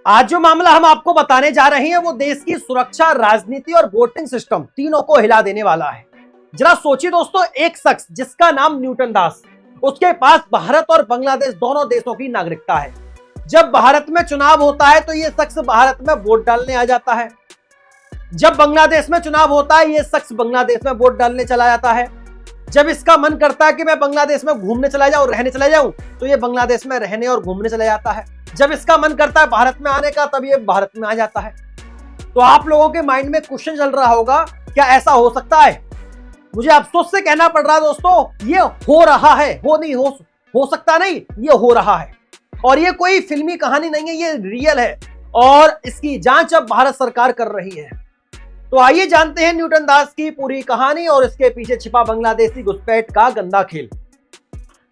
आज जो मामला हम आपको बताने जा रहे हैं वो देश की सुरक्षा, राजनीति और वोटिंग सिस्टम तीनों को हिला देने वाला है। जरा सोचिए दोस्तों, एक शख्स जिसका नाम न्यूटन दास, उसके पास भारत और बांग्लादेश दोनों देशों की नागरिकता है। जब भारत में चुनाव होता है तो यह शख्स भारत में वोट डालने आ जाता है। जब बांग्लादेश में चुनाव होता है यह शख्स बांग्लादेश में वोट डालने चला जाता है। जब इसका मन करता है कि मैं बांग्लादेश में घूमने चला जाऊं, रहने चला जाऊं, तो ये बांग्लादेश में रहने और घूमने चला जाता है। जब इसका मन करता है भारत में आने का, तब ये भारत में आ जाता है। तो आप लोगों के माइंड में क्वेश्चन चल रहा होगा, क्या ऐसा हो सकता है? मुझे अफसोस से कहना पड़ रहा है दोस्तों, ये हो रहा है। हो सकता नहीं, ये हो रहा है। और ये कोई फिल्मी कहानी नहीं है, ये रियल है और इसकी जांच अब भारत सरकार कर रही है। तो आइए जानते हैं न्यूटन दास की पूरी कहानी और इसके पीछे छिपा बांग्लादेशी घुसपैठ का गंदा खेल।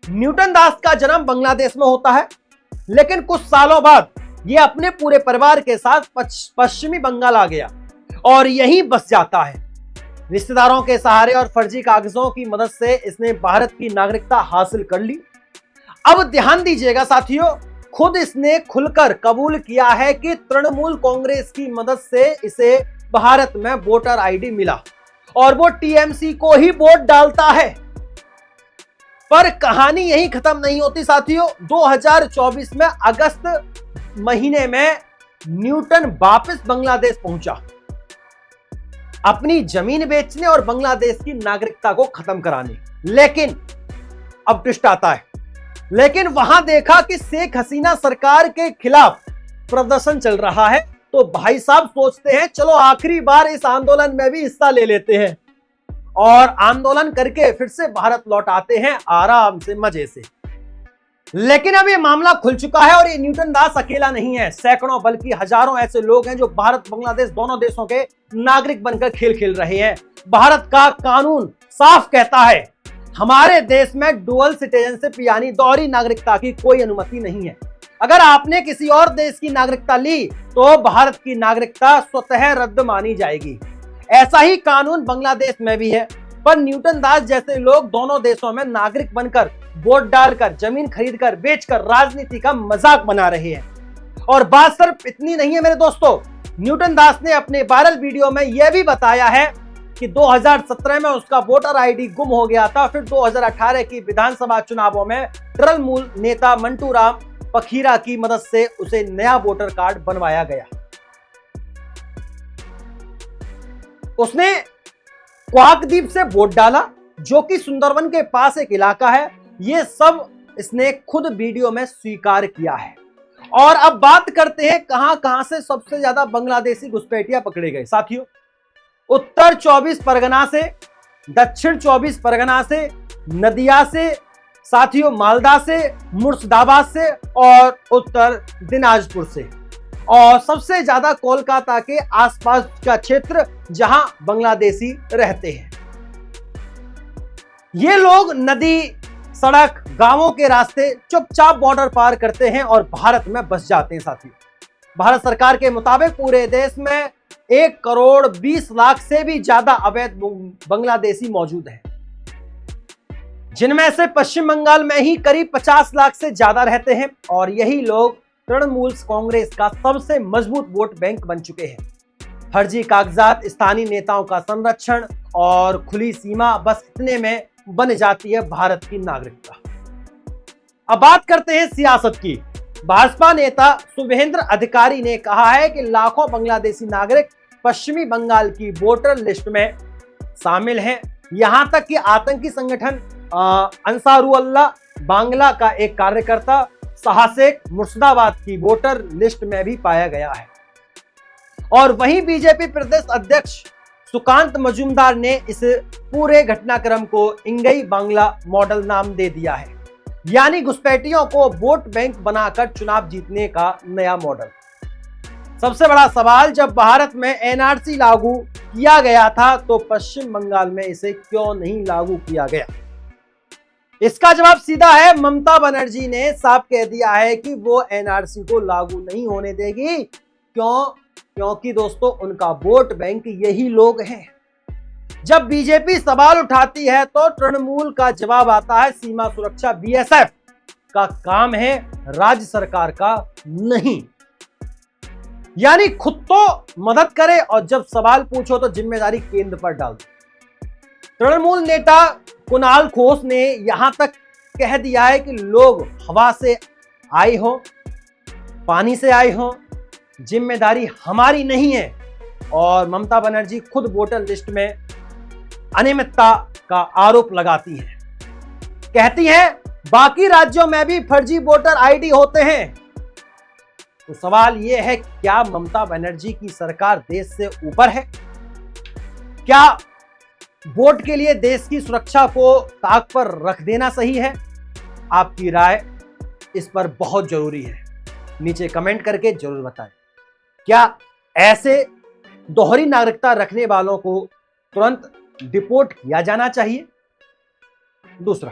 न्यूटन दास का जन्म बांग्लादेश में होता है, लेकिन कुछ सालों बाद ये अपने पूरे परिवार के साथ पश्चिमी बंगाल आ गया और यहीं बस जाता है। रिश्तेदारों के सहारे और फर्जी कागजों की मदद से इसने भारत की नागरिकता हासिल कर ली। अब ध्यान दीजिएगा साथियों, खुद इसने खुलकर कबूल किया है कि तृणमूल कांग्रेस की मदद से इसे भारत में वोटर आईडी मिला और वो टीएमसी को ही वोट डालता है। पर कहानी यहीं खत्म नहीं होती साथियों। 2024 में अगस्त महीने में न्यूटन वापस बांग्लादेश पहुंचा, अपनी जमीन बेचने और बांग्लादेश की नागरिकता को खत्म कराने। लेकिन अब ट्विस्ट आता है, लेकिन वहां देखा कि शेख हसीना सरकार के खिलाफ प्रदर्शन चल रहा है। तो भाई साहब सोचते हैं चलो आखिरी बार इस आंदोलन में भी हिस्सा ले लेते हैं और आंदोलन करके फिर से भारत लौट आते हैं आराम से, मजे से। लेकिन अब ये मामला खुल चुका है और ये न्यूटन दास अकेला नहीं है। सैकड़ों बल्कि हजारों ऐसे लोग हैं जो भारत बांग्लादेश दोनों देशों के नागरिक बनकर खेल खेल रहे हैं। भारत का कानून साफ कहता है हमारे देश में डुअल सिटीजनशिप यानी दोहरी नागरिकता की कोई अनुमति नहीं है। अगर आपने किसी और देश की नागरिकता ली तो भारत की नागरिकता स्वतः रद्द मानी जाएगी। ऐसा ही कानून बांग्लादेश में भी है। पर न्यूटन दास जैसे लोग दोनों देशों में नागरिक बनकर, वोट डालकर, जमीन खरीदकर, बेचकर राजनीति का मजाक बना रहे हैं। और बात सिर्फ इतनी नहीं है मेरे दोस्तों, न्यूटन दास ने अपने वायरल वीडियो में यह भी बताया है कि 2017 में उसका वोटर आईडी गुम हो गया था। फिर 2018 की विधानसभा चुनावों में तृणमूल नेता मंटू राम पखीरा की मदद से उसे नया वोटर कार्ड बनवाया गया। उसने क्वाकद्वीप से वोट डाला, जो कि सुंदरवन के पास एक इलाका है। यह सब इसने खुद वीडियो में स्वीकार किया है। और अब बात करते हैं कहां से सबसे ज्यादा बांग्लादेशी घुसपैठिया पकड़े गए। साथियों, उत्तर 24 परगना से, दक्षिण 24 परगना से, नदिया से, साथियों मालदा से, मुर्शिदाबाद से और उत्तर दिनाजपुर से, और सबसे ज्यादा कोलकाता के आसपास का क्षेत्र जहां बांग्लादेशी रहते हैं। ये लोग नदी, सड़क, गांवों के रास्ते चुपचाप बॉर्डर पार करते हैं और भारत में बस जाते हैं। साथियों, भारत सरकार के मुताबिक पूरे देश में 1 करोड़ 20 लाख से भी ज्यादा अवैध बांग्लादेशी मौजूद हैं, जिनमें से पश्चिम बंगाल में ही करीब 50 लाख से ज्यादा रहते हैं। और यही लोग तृणमूल कांग्रेस का सबसे मजबूत वोट बैंक बन चुके हैं। फर्जी कागजात, स्थानीय नेताओं का संरक्षण और खुली सीमा, बस इतने में बन जाती है भारत की नागरिकता। अब बात करते हैं सियासत की। भाजपा नेता शुभेंद्र अधिकारी ने कहा है कि लाखों बांग्लादेशी नागरिक पश्चिमी बंगाल की वोटर लिस्ट में शामिल हैं। यहां तक कि आतंकी संगठन अंसारुल्लाह बांग्ला का एक कार्यकर्ता शाहशेख मुर्शिदाबाद की वोटर लिस्ट में भी पाया गया है। और वहीं बीजेपी प्रदेश अध्यक्ष सुकांत मजूमदार ने इस पूरे घटनाक्रम को इंगई बांग्ला मॉडल नाम दे दिया है, यानी घुसपैठियों को वोट बैंक बनाकर चुनाव जीतने का नया मॉडल। सबसे बड़ा सवाल, जब भारत में एनआरसी लागू किया गया था तो पश्चिम बंगाल में इसे क्यों नहीं लागू किया गया? इसका जवाब सीधा है, ममता बनर्जी ने साफ कह दिया है कि वो एनआरसी को लागू नहीं होने देगी। क्योंकि दोस्तों उनका वोट बैंक यही लोग हैं। जब बीजेपी सवाल उठाती है तो तृणमूल का जवाब आता है सीमा सुरक्षा बीएसएफ का काम है, राज्य सरकार का नहीं। यानी खुद तो मदद करे और जब सवाल पूछो तो जिम्मेदारी केंद्र पर डाल दो। तृणमूल नेता कुणाल घोष ने यहां तक कह दिया है कि लोग हवा से आए हो, पानी से आए हो, जिम्मेदारी हमारी नहीं है। और ममता बनर्जी खुद वोटर लिस्ट में अनियमितता का आरोप लगाती हैं, कहती हैं बाकी राज्यों में भी फर्जी वोटर आईडी होते हैं। तो सवाल यह है, क्या ममता बनर्जी की सरकार देश से ऊपर है? क्या वोट के लिए देश की सुरक्षा को ताक पर रख देना सही है? आपकी राय इस पर बहुत जरूरी है, नीचे कमेंट करके जरूर बताएं। क्या ऐसे दोहरी नागरिकता रखने वालों को तुरंत डिपोर्ट किया जाना चाहिए? दूसरा,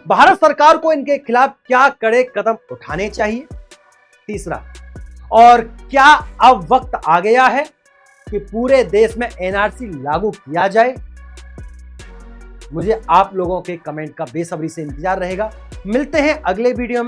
भारत सरकार को इनके खिलाफ क्या कड़े कदम उठाने चाहिए? तीसरा, और क्या अब वक्त आ गया है कि पूरे देश में एनआरसी लागू किया जाए? मुझे आप लोगों के कमेंट का बेसब्री से इंतजार रहेगा। मिलते हैं अगले वीडियो में।